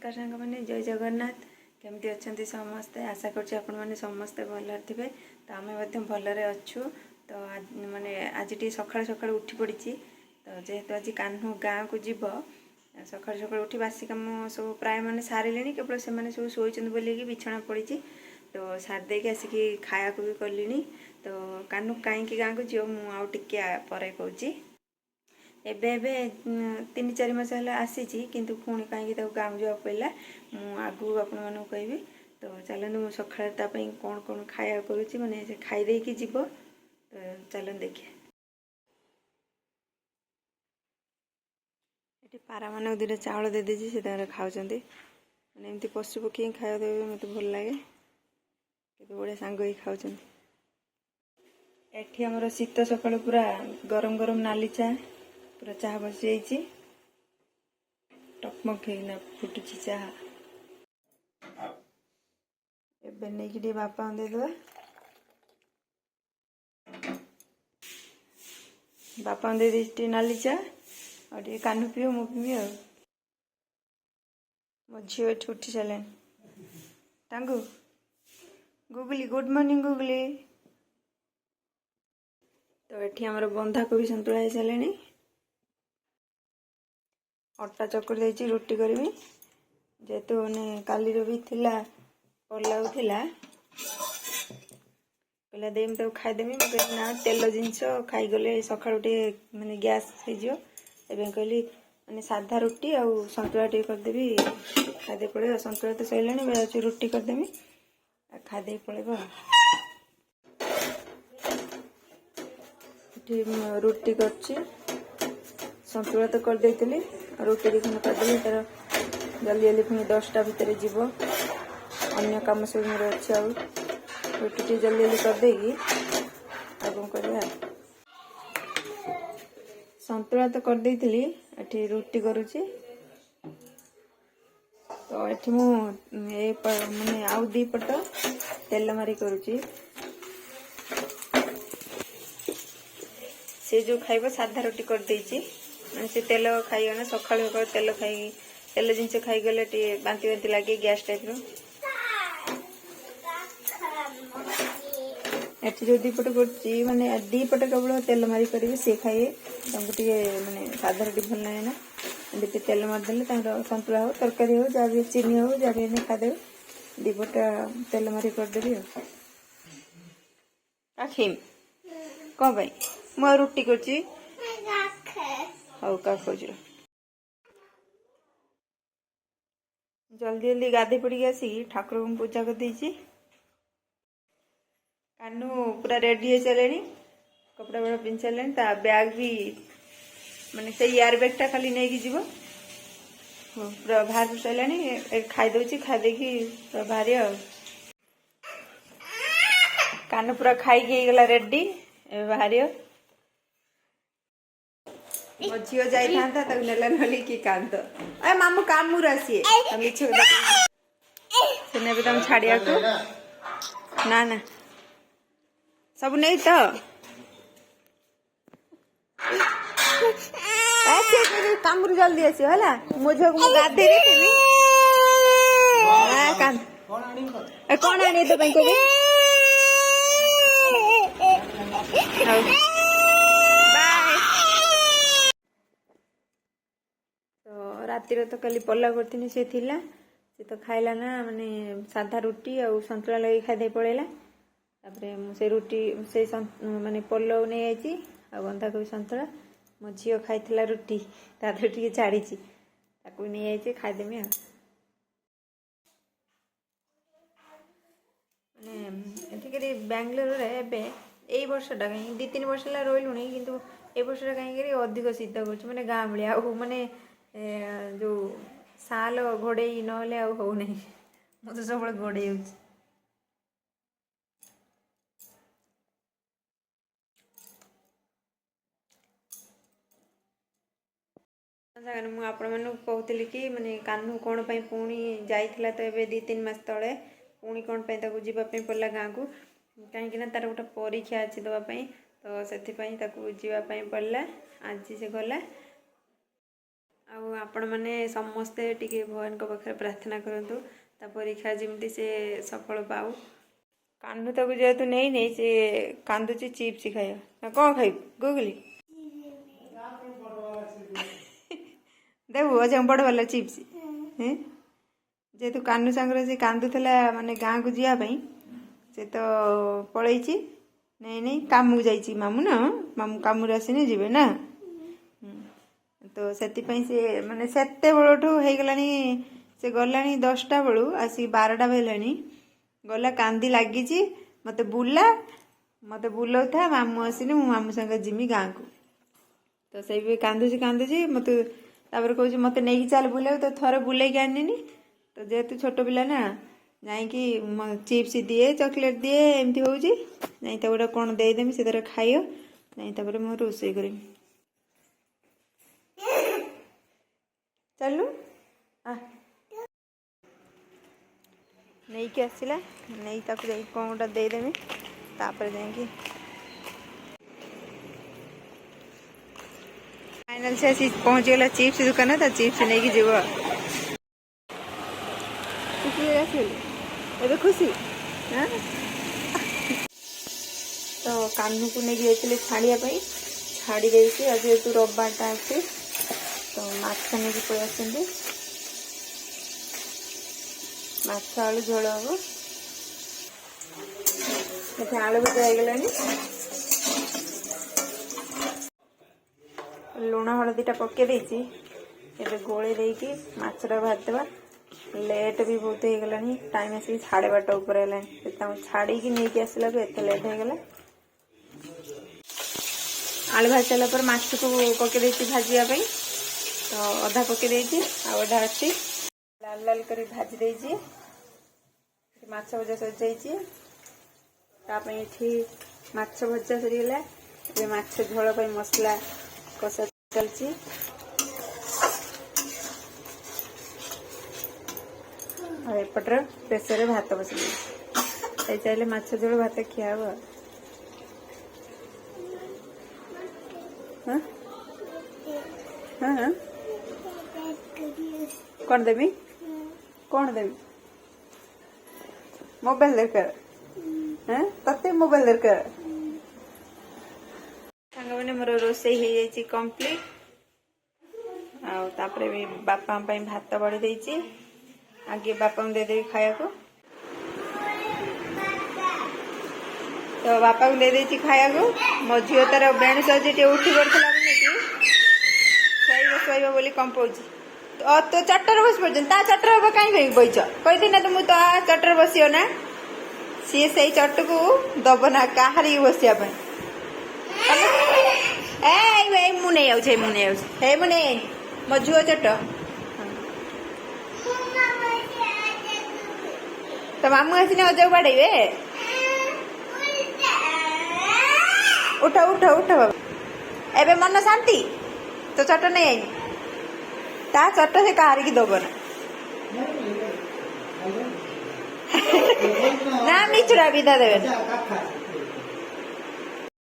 नमस्कार सांग मैंने जय जगन्नाथ केमती अच्छा समस्ते आशा कर समस्ते भल थे तो आम भलरे अच्छु तो माने आज सका सका उठी पड़ी तो जेहेतु आज कान्हू गाँव को जीव सका सका उठी बासी कम सब प्राय मैंने सारे केवल से सब शोचन बोल बिछना पड़ी तो सार देक आसिक खाया को भी कली तो कान्हू कहीं गाँव को जीव मुझे पर कहूँ एबे 3-4 मास है आसी किंतु पुणी कहीं गाँव जावा पड़ा मुझे आपण मानू कहि तो चलते मुझे सका कौन कौन खाया करुँच मैंने से खाईदे कि जीव तो चलन देखिए ये पारा मान दुटा चाउल दे दीजिए से खाऊँ मैंने एमती पशु पक्षी खाया देवे मत भल लगे कि बढ़िया सांग ही खाऊँ एठी हमर शीत सकाळ पूरा गरम गरम नाली चा पूरा चाह बसी जाइए टकमक होना फुटुची चाह एबे नहीं कि बापा देदेवा बापा दे दी नाली चा और कान्हू पिओ मु पीबी आ मो झील एठी उठी सारे टांगू गुगली गुड मॉर्निंग गुगली तो ये आमर बंधा कोबी सन्तुला हो सारे अटा चकुर दे रुटी करी जेहेतु मैंने काली भी थिला पलाऊ थिला कहला दे मुझे खाईदेमी मुझे ना तेल जिनस खाईगले सका माने गैस हो कहली मैंने साधा रुटी आ सन्तुला टे करदेवी खाईदे पड़े सन्तुला तो सैला रुटी करदेमी खाईदे पड़े रुटी कर सन्तुला तो कर देती रुटी दिखने करदेली तार जल्दी जल्दी पुणी 10टा भितर जीव अन्य कम सब मेरे अच्छे रुटी जल्दी जल्दी करदेगी कौन कर सन्तुला तो कर देती एठी रुटी करुच्ची तो ये माने आउ दी पट तेल मारी करुच्ची से जो खाइब साधा रोटी कर देछि माने से तेल खाइगना सकाळ तेल खाई तेल जिनस खाईगले बांती बांती लगे गैस टाइप एठी जो दीपट कर माने दीपट केवल तेल मारी करेंगे सी खाइए टे माने साधा रोटी भल लगे ना टे तेल मारिदेले सन्तुला हो तरकारी हो जहाँ भी चीनी हो जहाँ भी खादेवे दीपट तेल मारी करदेवी आखिम कौन भाई मु रुटी करची का खोज जल्दी जल्दी गाधे पड़ी आसिक ठाकुर को पूजा कर देछि कान्हू पूरा रेडी हो सारे कपड़ा बड़ा पिंध सारे बैग भी माने से एयर बैग टा खाली नहीं जीव पूरा बाहर सारे खाईदे खाईदे पूरा बाहर कान्हू पूरा खाई गला रेडी बाहर मो झील जाता नेला नली कि कांत अरे मामू कामूर आसी मिछ तुम छाड़िया को ना ना सब नहीं तो कामूर जल्दी आसी है मो झील को गाधे कौन आनी तो को रातिर तो कल पला करती से थिला से तो खाइला ना माने साधा रुटी आ सन्तुला लगे खाई पड़ेगा से रुटी से माने पलौ नहीं आई आ बंधाकोबी सन्तुला मो झील खाई रुटी तादर टे छाड़ी नहीं आई खाईदेमी माने बेंगलोर यही वर्षटा कहीं 2-3 वर्ष है रही किंतु ए वर्षटा कहीं अधिक शीत कर माने गाँ भाया माने जो साल घोड़े ना हो नहीं मुझे सब घोड़े कहती कि माने कान्हू कौन पुणी जाइला तो ये 2-3 मास तले पुणी कौन जावाई पड़ा गाँव को कहीं तार गोटे परीक्षा अच्छी दवापाई तो से जावाई पड़ा आज से गला आपण मैंने समस्ते टिके भगवान पाखे प्रार्थना करूँ ता परीक्षा जमी से सफल पाऊ। कान्हू तक जेहेतु नहीं नहीं से कांदुची चिप्स खाइब ना कौन खाइब गुगली देखु अच्छा बड़ वाला चिप्स जेहेतु कान्हू सांगर से कांदुला माने गाँ को जावाई से तो पलई नहीं नहीं कामू जाइए मामू ना मामू कामू आसने जीवे ना तो से माने सेते बड़ू हो गलानी से गलानी 10टा बेलू आसिक 12टा बेलानी गला कांदी लगी मत बुला मत बुलाऊ था मामू आसने मो मामू संगे जिमी गाँ को तो से कांदुची मत कह मत नहीं चल बुले तो थोड़े बुले आनी तो जेहेतु छोट पिला ना जाकि चिप्स दिए चॉकलेट दिए एमती हो गोटे कौन देदेमी से तरह खाइयो नहीं मुझे रोसे कर चलू नहीं कि आसला नहीं कौन गोटा देदेमी तापर जाकि फाइनल से आसी पहुँच गला चिप्स दुकान तो चिप्स नहीं कि जीव ए खुशी हाँ तो कान्हू को नहीं जाइए छाड़ियापाई छाड़ी देती आज जेहतु रविवारटा अच्छे तो माछ नहीं पलि आसती माछ आलू झोल हम ये आलू भजा होगला लुण हलदीटा पके देती गोले देकी माछटा भाजदेवा लेट भी बहुत हो गला टाइम आसिक 12:30 ऊपर है छाड़ी नहीं आसला एत लेट हो गला आलू भाज सारा पर माछ को पके देती भाजापी तो अधा पके देती आधा अच्छी लाल लाल कर भाजी देती माछ भजा सजाई माछ भजा सरीगला ये माछ झोल मसला कषा चलती एपटर प्रेसर भात बस चाहिए माछ झोल भात खिया हाँ हाँ कौन देवी कौन देवी मोबाइल दरकार हाँ तते मोबाइल दरकार मैंने मोर रोसे हो कंप्लीट आउे भी बापा भात बड़ी देती आगे बापा देदेवी खाया को तो बापा को दे खाया को मो झील तार बेण सजे उठी पड़ा शोब बोली कंपाऊँ तो चटर बस पड़ चटर हम कहीं बैच कही ना तुम तो चटर बसियो ना सी से चट को दब ना कहारी बसापी ए मुझे हे मुझे मो झुओ चट तो मामू आसने अजक बाड़े उठ उठ उठ बाबा एबे मन शांति तो चट नहीं आई ता चट से कहार की दब ना मिचुड़ा विदा देवे